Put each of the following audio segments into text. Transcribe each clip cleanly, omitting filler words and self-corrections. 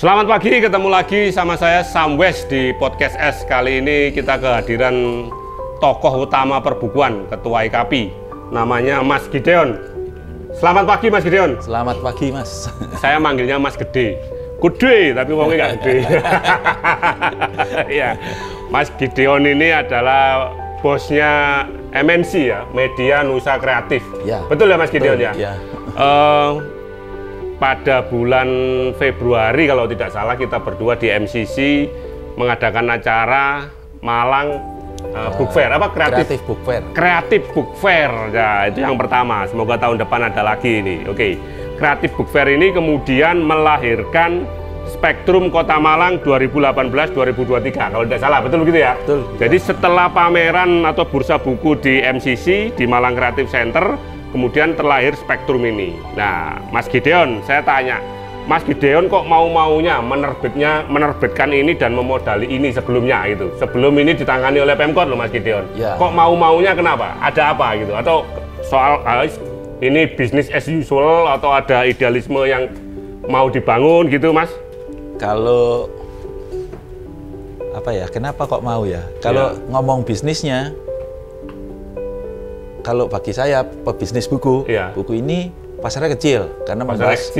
Selamat pagi, ketemu lagi sama saya Sam West di Podcast S. Kali ini kita kehadiran tokoh utama perbukuan, Ketua IKAPI, namanya Mas Gideon. Selamat pagi Mas Gideon. Selamat pagi Mas. Saya manggilnya Mas Gede. Gede, tapi wongnya nggak gede. Iya, Mas Gideon ini adalah bosnya MNC ya, Media Nusa Kreatif. Ya. Betul ya Mas Gideon ya? Ya. Pada bulan Februari kalau tidak salah kita berdua di MCC mengadakan acara Malang Book Fair, apa Kreatif Book Fair. Kreatif Book Fair, ya itu yang pertama. Semoga tahun depan ada lagi ini. Oke, Kreatif Book Fair ini kemudian melahirkan Spektrum Kota Malang 2018-2023 kalau tidak salah, betul begitu ya? Betul. Jadi setelah pameran atau bursa buku di MCC di Malang Creative Center, kemudian terlahir Spektrum ini. Nah, Mas Gideon, saya tanya, Mas Gideon kok mau-maunya menerbitkan ini dan memodali ini sebelumnya gitu? Sebelum ini ditangani oleh Pemkot loh Mas Gideon. Ya. Kok mau-maunya kenapa? Ada apa gitu? Atau soal ini bisnis as usual atau ada idealisme yang mau dibangun gitu Mas? Kalau apa ya? Kenapa kok mau ya? Kalau ngomong bisnisnya, kalau bagi saya pebisnis buku, buku ini pasarnya kecil karena membahas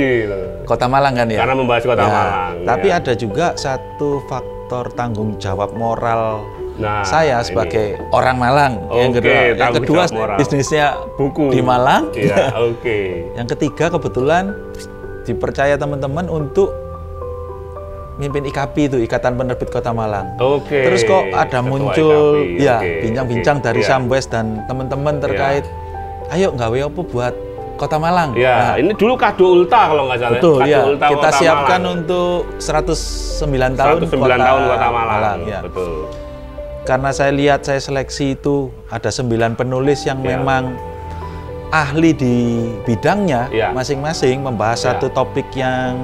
Kota Malang kan ya. Karena membahas Kota Malang. Tapi ada juga satu faktor tanggung jawab moral saya sebagai orang Malang. Yang kedua bisnisnya buku di Malang. Yang ketiga kebetulan dipercaya teman-teman untuk mimpin IKAPI itu, Ikatan Penerbit Kota Malang. Terus kok ada muncul bincang-bincang dari Sam West dan teman-teman terkait ayo nggawe apa buat Kota Malang. Nah, ini dulu kado Ulta kalau nggak salah. Betul ya. Kita siapkan untuk 109 tahun Kota Malang. Ya. Betul. Karena saya lihat saya seleksi itu ada 9 penulis yang memang ahli di bidangnya masing-masing membahas satu topik yang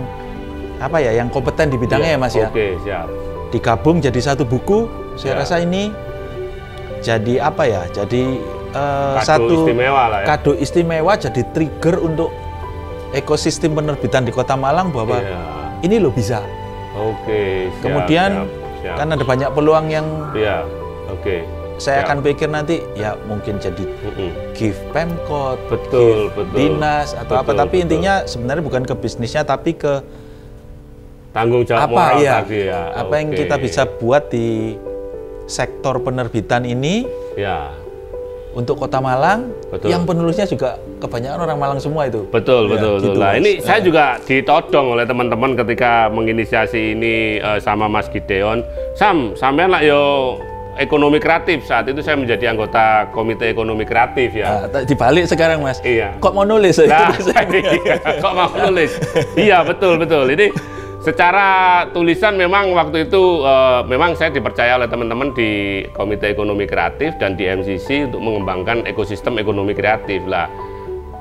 apa ya, yang kompeten di bidangnya ya Mas ya. Siap. Digabung jadi satu buku, saya rasa ini jadi apa ya? Jadi satu istimewa lah ya. Kado istimewa, jadi trigger untuk ekosistem penerbitan di Kota Malang bahwa ini loh bisa. Siap, kemudian siap. kan ada banyak peluang yang saya akan pikir nanti ya mungkin jadi gift Pemkot, betul, dinas atau apa, tapi intinya sebenarnya bukan ke bisnisnya tapi ke tanggung jawab moral tadi ya. Apa yang kita bisa buat di sektor penerbitan ini untuk Kota Malang, yang penulisnya juga kebanyakan orang Malang semua itu. Betul. Nah, ini saya juga ditodong oleh teman-teman ketika menginisiasi ini sama Mas Gideon. Sampean lah yo ekonomi kreatif. Saat itu saya menjadi anggota Komite Ekonomi Kreatif ya. Dibalik sekarang Mas. Iya. Kok mau nulis? Kok mau nulis? Iya betul. Ini secara tulisan memang waktu itu memang saya dipercaya oleh teman-teman di Komite Ekonomi Kreatif dan di MCC untuk mengembangkan ekosistem ekonomi kreatif lah.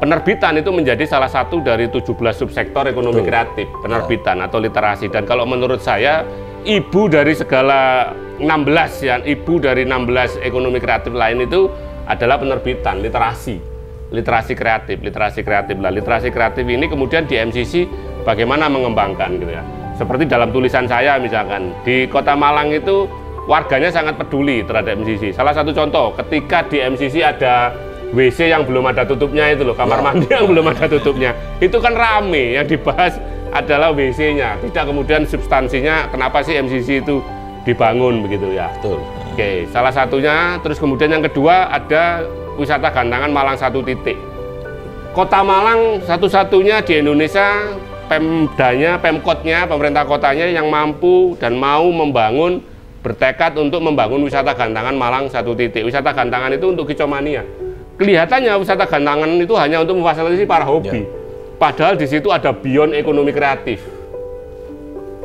Penerbitan itu menjadi salah satu dari 17 subsektor ekonomi kreatif, penerbitan atau literasi. Dan kalau menurut saya ibu dari segala 16 ya, ibu dari 16 ekonomi kreatif lain itu adalah penerbitan, literasi kreatif lah. Literasi kreatif ini kemudian di MCC bagaimana mengembangkan gitu ya. Seperti dalam tulisan saya misalkan, di Kota Malang itu warganya sangat peduli terhadap MCC. Salah satu contoh, ketika di MCC ada WC yang belum ada tutupnya itu loh, kamar mandi yang belum ada tutupnya. Itu kan rame, yang dibahas adalah WC-nya, tidak kemudian substansinya kenapa sih MCC itu dibangun begitu ya. Betul. Salah satunya, terus kemudian yang kedua ada wisata gantangan Malang 1 titik. Kota Malang satu-satunya di Indonesia, Pemkotnya, pemerintah kotanya yang mampu dan mau membangun, bertekad untuk membangun wisata gantangan Malang 1 titik. Wisata gantangan itu untuk kicomania. Kelihatannya wisata gantangan itu hanya untuk memfasilitasi para hobi. Padahal di situ ada beyond ekonomi kreatif.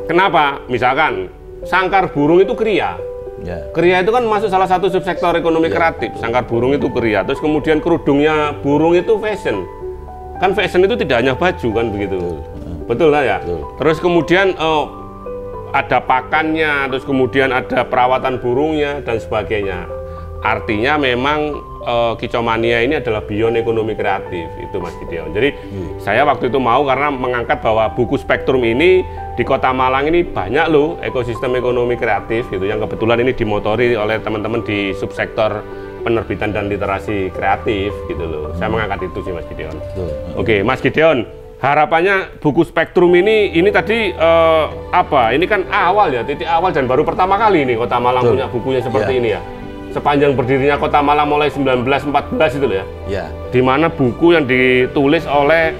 Kenapa? Misalkan sangkar burung itu kria. Kria itu kan masuk salah satu subsektor ekonomi kreatif. Sangkar burung itu kria. Terus kemudian kerudungnya burung itu fashion. Kan fashion itu tidak hanya baju kan begitu. Betul lah ya. Terus kemudian ada pakannya, terus kemudian ada perawatan burungnya dan sebagainya. Artinya memang Kicomania ini adalah beyond ekonomi kreatif, itu Mas Gideon. Jadi saya waktu itu mau karena mengangkat bahwa buku Spektrum ini di Kota Malang ini banyak loh ekosistem ekonomi kreatif gitu, yang kebetulan ini dimotori oleh teman-teman di subsektor penerbitan dan literasi kreatif gitu loh. Saya mengangkat itu sih Mas Gideon. Oke, Mas Gideon, harapannya buku Spektrum ini tadi apa? Ini kan awal ya, titik awal dan baru pertama kali ini Kota Malang punya bukunya seperti ini ya. Sepanjang berdirinya Kota Malang mulai 1914 itu loh ya. Ya. Di mana buku yang ditulis oleh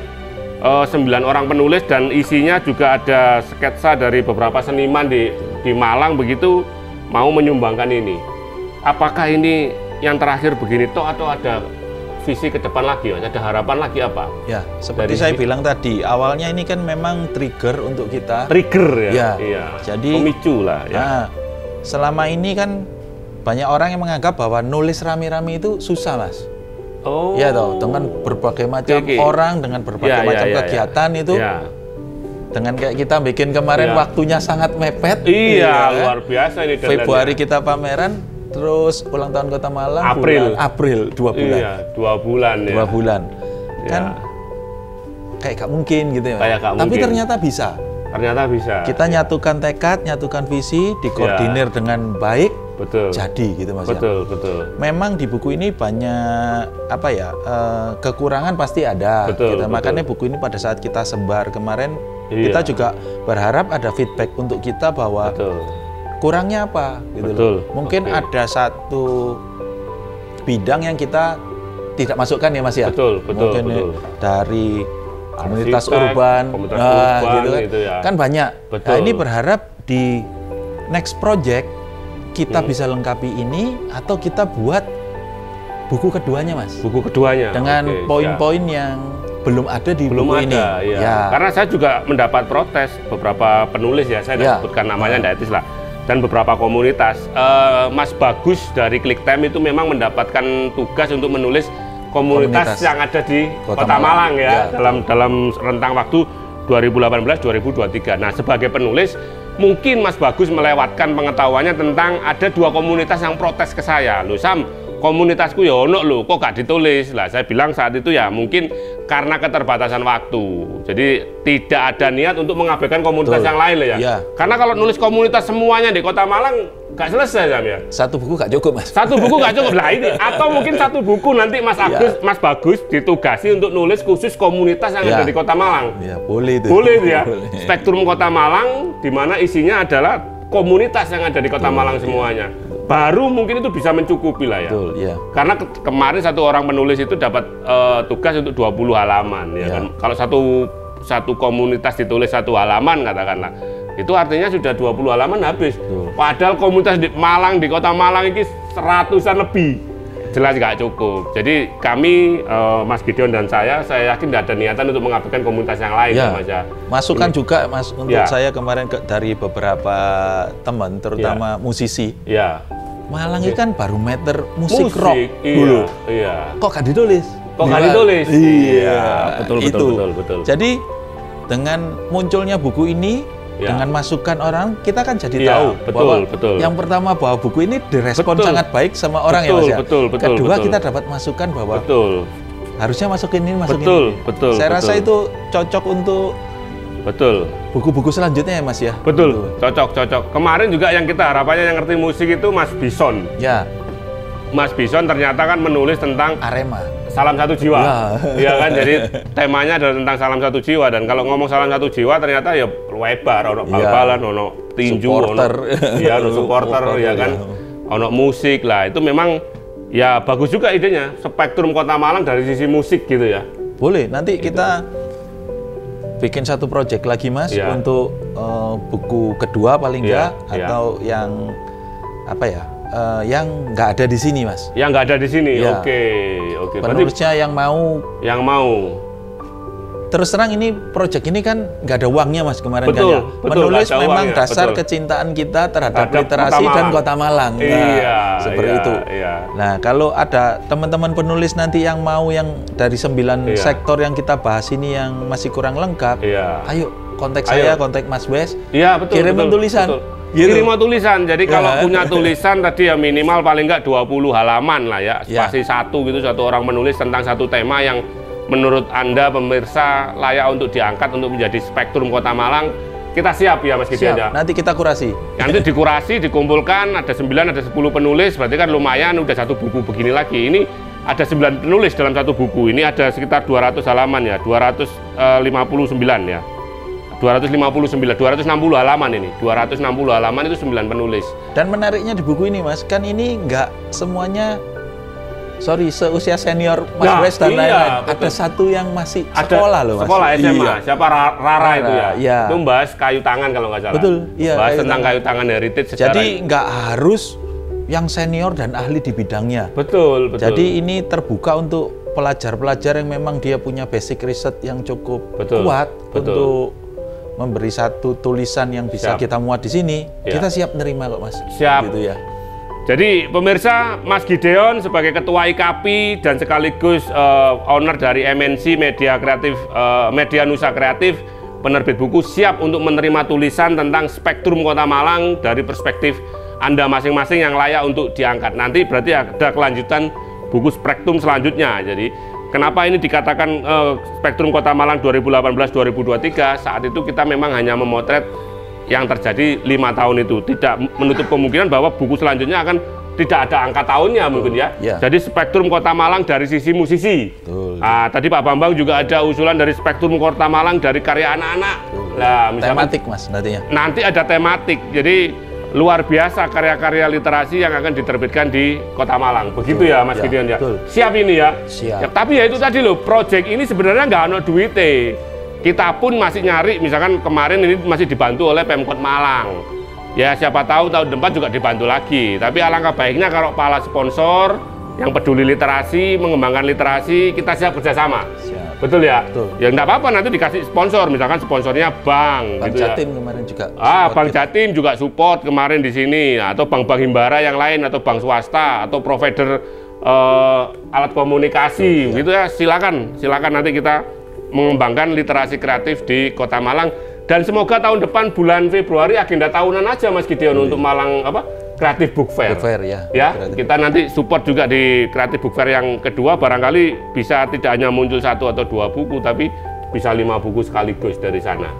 9 orang penulis dan isinya juga ada sketsa dari beberapa seniman di Malang begitu mau menyumbangkan ini. Apakah ini yang terakhir begini toh atau ada visi ke depan lagi, ada harapan lagi apa? Ya, seperti saya bilang tadi, awalnya ini kan memang trigger untuk kita. Trigger ya? Ya, iya. Jadi pemicu lah ya. Nah, selama ini kan banyak orang yang menganggap bahwa nulis rame-rame itu susah, Mas. Oh. Ya toh, dengan berbagai macam orang, dengan berbagai macam kegiatan itu. Dengan kayak kita bikin kemarin waktunya sangat mepet. Iya, luar biasa ini. Februari kita pameran, terus ulang tahun Kota Malang April 2 bulan. Iya, 2 bulan ya. 2 bulan. Kan kayak gak mungkin gitu ya. Tapi ternyata bisa. Ternyata bisa. Kita nyatukan tekad, nyatukan visi, dikoordinir dengan baik. Betul. Jadi gitu Mas. Betul, ya. betul. Memang di buku ini banyak apa ya kekurangan pasti ada. Betul, betul. Makanya buku ini pada saat kita sebar kemarin kita juga berharap ada feedback untuk kita bahwa kurangnya apa gitu. Betul. Loh. Mungkin ada satu bidang yang kita tidak masukkan ya Mas ya. Betul, betul. Mungkin betul. Dari komunitas urban, gitu kan. Kan banyak. Betul. Nah, ini berharap di next project kita bisa lengkapi ini atau kita buat buku keduanya, Mas. Buku keduanya. Dengan poin-poin yang belum ada di buku ini. Iya. Ya. Karena saya juga mendapat protes beberapa penulis ya, saya tidak sebutkan namanya, tidak etis lah. Dan beberapa komunitas. Mas Bagus dari ClickTime itu memang mendapatkan tugas untuk menulis komunitas yang ada di Kota Malang ya, dalam rentang waktu 2018-2023. Nah, sebagai penulis mungkin Mas Bagus melewatkan pengetahuannya tentang ada 2 komunitas yang protes ke saya. Loh Sam, komunitasku ya ono loh, kok gak ditulis? Lah saya bilang saat itu ya mungkin karena keterbatasan waktu. Jadi tidak ada niat untuk mengabaikan komunitas yang lain loh ya. Karena kalau nulis komunitas semuanya di Kota Malang gak selesai Sam ya. Satu buku gak cukup Mas. Satu buku gak cukup lah ini. Atau mungkin satu buku nanti Mas Bagus ditugasi untuk nulis khusus komunitas yang ada di Kota Malang. Ya boleh itu. Boleh itu ya. Spektrum Kota Malang di mana isinya adalah komunitas yang ada di Kota Malang semuanya. Baru mungkin itu bisa mencukupi lah ya. Betul, ya. Karena kemarin satu orang penulis itu dapat tugas untuk 20 halaman ya kan. Kalau satu komunitas ditulis 1 halaman katakanlah, itu artinya sudah 20 halaman habis. Padahal komunitas di Malang, di Kota Malang ini 100-an lebih. Jelas nggak cukup. Jadi kami, Mas Gideon dan saya yakin tidak ada niatan untuk mengabaikan komunitas yang lain ya, Mas ya. Masukan juga Mas untuk saya kemarin dari beberapa teman, terutama musisi. Ya. Malang ini kan barometer musik rock dulu. Iya. Kok nggak ditulis? Kok nggak ditulis? Iya. Betul. Jadi dengan munculnya buku ini, dengan masukan orang, kita kan jadi tahu bahwa yang pertama bahwa buku ini direspon sangat baik sama orang ya Mas ya. Kedua kita dapat masukan bahwa harusnya masukin ini. Saya rasa itu cocok untuk buku-buku selanjutnya ya Mas ya. Cocok. Kemarin juga yang kita harapannya yang ngerti musik itu Mas Bison. Ya. Mas Bison ternyata kan menulis tentang Arema. Salam Satu Jiwa, ya kan? Jadi temanya adalah tentang Salam Satu Jiwa, dan kalau ngomong Salam Satu Jiwa ternyata ya lebar, ono bal-balan, ono tinju, ono supporter, ya kan, ono musik lah. Itu memang ya bagus juga idenya, Spektrum Kota Malang dari sisi musik gitu ya. Boleh, nanti kita bikin satu project lagi Mas untuk buku kedua paling enggak atau yang apa ya? Yang nggak ada di sini, Mas. Yang nggak ada di sini, oke. Penulisnya yang mau. Terus terang ini proyek ini kan nggak ada uangnya Mas kemarin kan ya. Menulis memang dasar kecintaan kita terhadap literasi dan Kota Malang. Seperti itu. Nah kalau ada teman-teman penulis nanti yang mau yang dari 9 sektor yang kita bahas ini yang masih kurang lengkap, ayo kontak saya, kontak Mas Wes, kirim tulisan. Kirim tulisan. Jadi kalau punya tulisan tadi ya minimal paling nggak 20 halaman lah ya. Spasi satu gitu, satu orang menulis tentang satu tema yang menurut Anda pemirsa layak untuk diangkat untuk menjadi Spektrum Kota Malang. Kita siap ya Mas Gideon ya? Nanti kita kurasi. Nanti dikurasi, dikumpulkan, ada 9, ada 10 penulis, berarti kan lumayan udah satu buku begini lagi. Ini ada 9 penulis dalam satu buku, ini ada sekitar 200 halaman ya, 259 ya. 259, 260 halaman ini, 260 halaman itu 9 penulis. Dan menariknya di buku ini Mas, kan ini nggak semuanya seusia senior Mas Wes dan lain-lain. Ada satu yang masih sekolah loh Mas. Sekolah SMA, siapa Rara itu ya. Itu membahas kayu tangan kalau nggak salah. Betul, iya. Bahas tentang kayu tangan heritage sejarah. Jadi nggak harus yang senior dan ahli di bidangnya. Betul. Jadi ini terbuka untuk pelajar-pelajar yang memang dia punya basic riset yang cukup kuat untuk memberi satu tulisan yang bisa kita muat di sini. Kita siap nerima kok Mas. Siap. Gitu ya. Jadi pemirsa, Mas Gideon sebagai Ketua IKAPI dan sekaligus owner dari MNC Media Kreatif, Media Nusa Kreatif, penerbit buku, siap untuk menerima tulisan tentang Spektrum Kota Malang dari perspektif Anda masing-masing yang layak untuk diangkat. Nanti berarti ada kelanjutan buku Spektrum selanjutnya. Jadi kenapa ini dikatakan Spektrum Kota Malang 2018-2023? Saat itu kita memang hanya memotret yang terjadi 5 tahun itu, tidak menutup kemungkinan bahwa buku selanjutnya akan tidak ada angka tahunnya mungkin ya. Jadi Spektrum Kota Malang dari sisi musisi. Nah, tadi Pak Bambang juga ada usulan dari Spektrum Kota Malang dari karya anak-anak. Nah, tematik Mas nantinya. Nanti ada tematik. Jadi luar biasa karya-karya literasi yang akan diterbitkan di Kota Malang. Begitu ya Mas Gideon ya. Siap ini ya. Siap. Ya, tapi ya itu tadi loh, project ini sebenarnya nggak ada duitnya. Kita pun masih nyari, misalkan kemarin ini masih dibantu oleh Pemkot Malang. Ya siapa tahu tahun depan juga dibantu lagi. Tapi alangkah baiknya kalau para sponsor yang peduli literasi, mengembangkan literasi, kita siap kerjasama. Siap. Betul ya? Betul. Ya enggak apa-apa nanti dikasih sponsor, misalkan sponsornya bank. Bang gitu Jatim ya. kemarin juga. Bang Jatim juga support kemarin di sini, atau bank-bank himbara yang lain, atau bank swasta, atau provider alat komunikasi, gitu ya. Silakan nanti kita mengembangkan literasi kreatif di Kota Malang, dan semoga tahun depan bulan Februari agenda tahunan aja Mas Gideon untuk Malang Kreatif Book Fair. Ya, kita nanti support juga di Kreatif Book Fair yang kedua, barangkali bisa tidak hanya muncul 1 atau 2 buku, tapi bisa 5 buku sekaligus dari sana.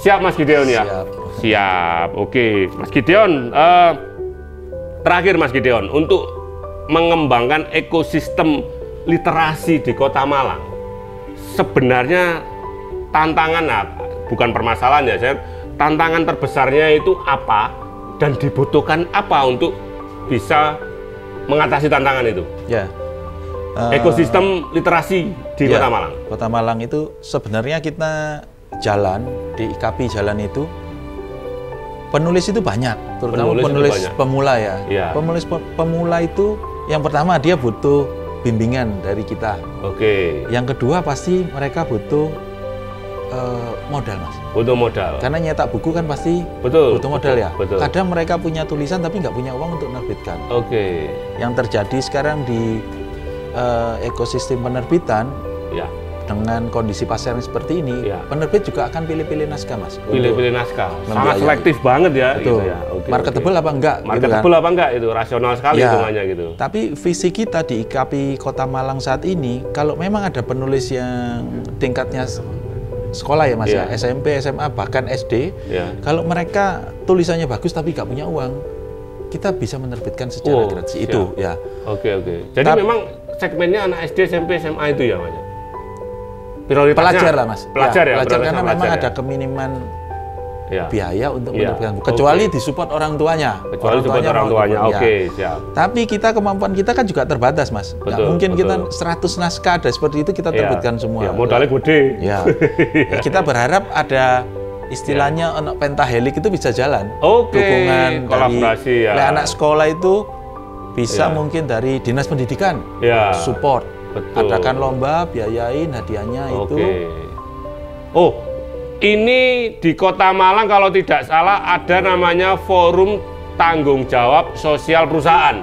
Siap Mas Gideon ya? Siap. Oke, Mas Gideon, terakhir Mas Gideon, untuk mengembangkan ekosistem literasi di Kota Malang, sebenarnya tantangan, bukan permasalahan ya, tantangan terbesarnya itu apa dan dibutuhkan apa untuk bisa mengatasi tantangan itu? Ekosistem literasi di Kota Malang. Kota Malang itu sebenarnya kita jalan di IKAPI jalan itu, penulis itu banyak, terutama penulis pemula ya. Penulis pemula itu yang pertama dia butuh bimbingan dari kita. Yang kedua pasti mereka butuh modal Mas. Butuh modal. Karena nyetak buku kan pasti butuh modal ya. Kadang mereka punya tulisan tapi nggak punya uang untuk menerbitkan. Yang terjadi sekarang di ekosistem penerbitan, dengan kondisi pasar yang seperti ini, penerbit juga akan pilih-pilih naskah Mas. Pilih-pilih naskah. Sangat selektif banget ya. Gitu ya. Marketable apa enggak? Marketable apa enggak itu rasional sekali hitungannya gitu. Tapi visi kita di IKAPI Kota Malang saat ini, kalau memang ada penulis yang tingkatnya sekolah ya Mas ya, SMP, SMA, bahkan SD, kalau mereka tulisannya bagus tapi nggak punya uang, kita bisa menerbitkan secara gratis itu ya. Jadi memang segmennya anak SD, SMP, SMA itu ya Mas? Pelajar lah Mas. Pelajar karena memang ada keminiman biaya untuk menerbitkan, kecuali disupport orang tuanya. Orang tuanya. Siap. Tapi kemampuan kita kan juga terbatas Mas. Nggak mungkin kita 100 naskah ada seperti itu kita terbitkan semua. Modalnya gede. Kita berharap ada istilahnya anak pentahelik itu bisa jalan. Dukungan kolaborasi dari anak sekolah itu bisa mungkin dari dinas pendidikan support. Adakan lomba, biayain hadiahnya itu. Ini di Kota Malang kalau tidak salah ada namanya Forum Tanggung Jawab Sosial Perusahaan,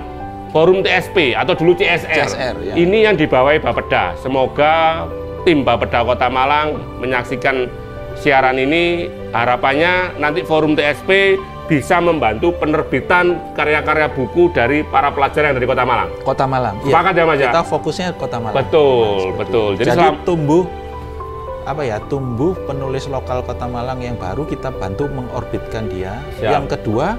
Forum TSP atau dulu CSR. Ini yang dibawahi Bapeda. Semoga tim Bapeda Kota Malang menyaksikan siaran ini. Harapannya nanti Forum TSP bisa membantu penerbitan karya-karya buku dari para pelajar yang dari Kota Malang. Kota Malang. Sepakat ya Mas ya? Kita fokusnya Kota Malang. Betul, betul. Jadi tumbuh penulis lokal Kota Malang yang baru, kita bantu mengorbitkan dia. Siap. Yang kedua,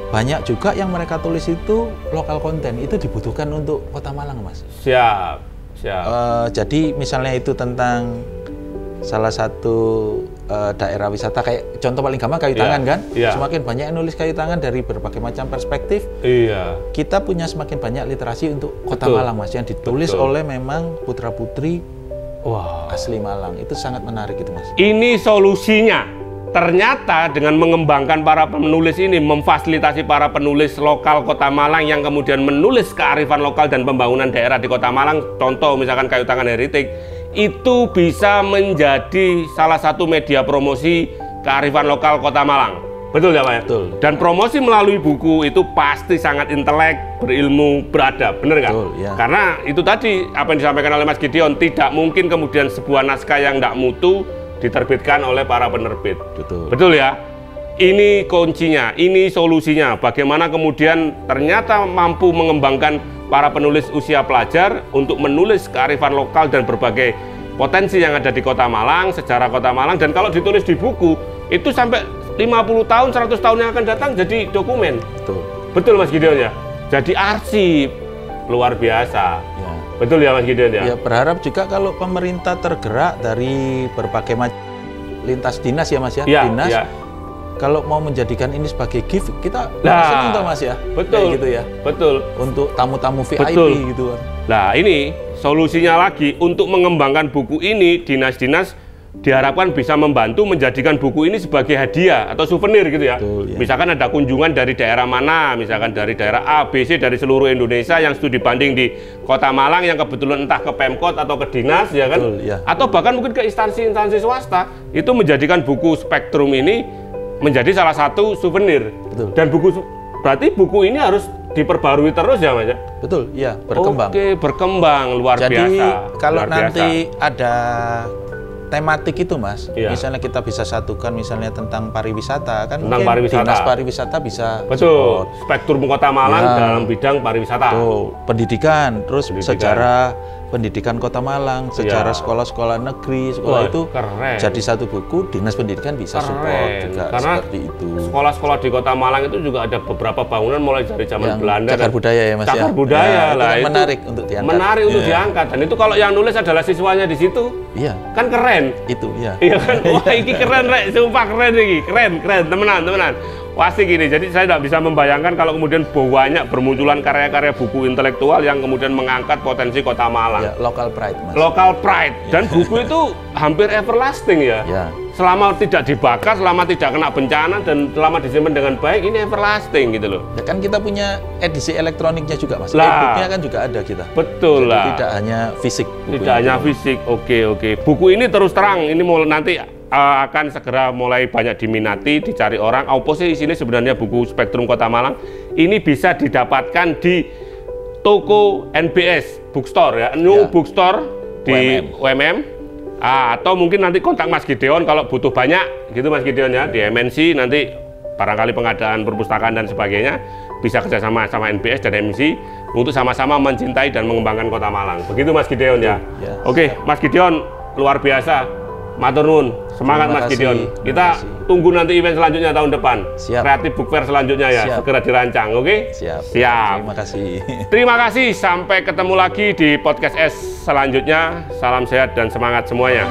banyak juga yang mereka tulis itu lokal konten, itu dibutuhkan untuk Kota Malang, Mas. Siap. Jadi misalnya itu tentang salah satu daerah wisata, kayak contoh paling gampang kayu tangan kan. Semakin banyak yang nulis kayu tangan dari berbagai macam perspektif, kita punya semakin banyak literasi untuk Kota Malang, Mas, yang ditulis oleh memang putra-putri asli Malang. Itu sangat menarik itu, Mas. Ini solusinya. Ternyata dengan mengembangkan para penulis ini, memfasilitasi para penulis lokal Kota Malang yang kemudian menulis kearifan lokal dan pembangunan daerah di Kota Malang, contoh misalkan Kayu Tangan Heritage, itu bisa menjadi salah satu media promosi kearifan lokal Kota Malang. Betul ya Pak ya? Betul. Dan promosi melalui buku itu pasti sangat intelek, berilmu, beradab, bener nggak? Betul, ya. Karena itu tadi apa yang disampaikan oleh Mas Gideon, tidak mungkin kemudian sebuah naskah yang tidak mutu diterbitkan oleh para penerbit. Betul ya? Ini kuncinya, ini solusinya. Bagaimana kemudian ternyata mampu mengembangkan para penulis usia pelajar untuk menulis kearifan lokal dan berbagai potensi yang ada di Kota Malang, sejarah Kota Malang, dan kalau ditulis di buku, itu sampai 50 tahun, 100 tahun yang akan datang jadi dokumen. Betul Mas Gideon ya? Jadi arsip, luar biasa. Ya. Betul ya Mas Gideon ya? Ya, berharap juga kalau pemerintah tergerak dari berbagai macam lintas dinas ya Mas ya, dinas. Ya. Kalau mau menjadikan ini sebagai gift, kita senang tuh Mas ya. Betul. Kayak gitu ya. Betul. Untuk tamu-tamu VIP gitu. Nah ini solusinya lagi untuk mengembangkan buku ini, dinas-dinas diharapkan bisa membantu menjadikan buku ini sebagai hadiah atau souvenir gitu ya. Betul, ya. Misalkan ada kunjungan dari daerah mana, misalkan dari daerah A, B, C, dari seluruh Indonesia yang studi banding di Kota Malang yang kebetulan entah ke Pemkot atau ke dinas ya kan. Betul, ya. Atau bahkan mungkin ke instansi-instansi swasta, itu menjadikan buku Spektrum ini menjadi salah satu souvenir. Betul. Dan berarti buku ini harus diperbarui terus ya Mas ya? Betul, iya, berkembang. Oke, berkembang luar biasa. Jadi kalau nanti ada tematik itu Mas, misalnya kita bisa satukan misalnya tentang pariwisata kan, tentang mungkin dinas pariwisata bisa support. Spektrum Kota Malang dalam bidang pariwisata. Pendidikan, terus sejarah pendidikan Kota Malang, sejarah sekolah-sekolah negeri, itu keren. Jadi satu buku, dinas pendidikan bisa support juga. Karena seperti itu. Sekolah-sekolah di Kota Malang itu juga ada beberapa bangunan mulai dari zaman Belanda. Cagar budaya ya Mas. Cagar budaya lah. Itu menarik untuk diangkat. Menarik untuk diangkat, dan itu kalau yang nulis adalah siswanya di situ. Iya. Kan keren. Itu ya. Iya kan. Wah, ini keren Rek, sumpah keren iki. Keren, temenan. Pasti gini, jadi saya tidak bisa membayangkan kalau kemudian banyak bermunculan karya-karya buku intelektual yang kemudian mengangkat potensi Kota Malang. Ya, local pride, Mas. Local pride. Dan buku itu hampir everlasting ya. Selama tidak dibakar, selama tidak kena bencana, dan selama disimpan dengan baik, ini everlasting gitu loh. Ya kan kita punya edisi elektroniknya juga Mas. E-booknya kan juga ada kita. Betul lah. Tidak hanya fisik. Tidak hanya fisik, oke. Buku ini terus terang, ini mau nanti akan segera mulai banyak diminati, dicari orang. Apa sih sini sebenarnya buku Spektrum Kota Malang? Ini bisa didapatkan di toko NBS Bookstore ya, New Bookstore di UMM. Atau mungkin nanti kontak Mas Gideon kalau butuh banyak gitu Mas Gideon ya, di MNC nanti barangkali pengadaan perpustakaan dan sebagainya bisa kerjasama sama NBS dan MNC untuk sama-sama mencintai dan mengembangkan Kota Malang. Begitu Mas Gideon ya. Oke, Mas Gideon luar biasa. Matur nuwun, semangat Mas Gideon. Kita tunggu nanti event selanjutnya tahun depan. Kreatif Book Fair selanjutnya ya, segera dirancang, oke? Siap. Terima kasih. Terima kasih, sampai ketemu lagi di podcast S selanjutnya. Salam sehat dan semangat semuanya.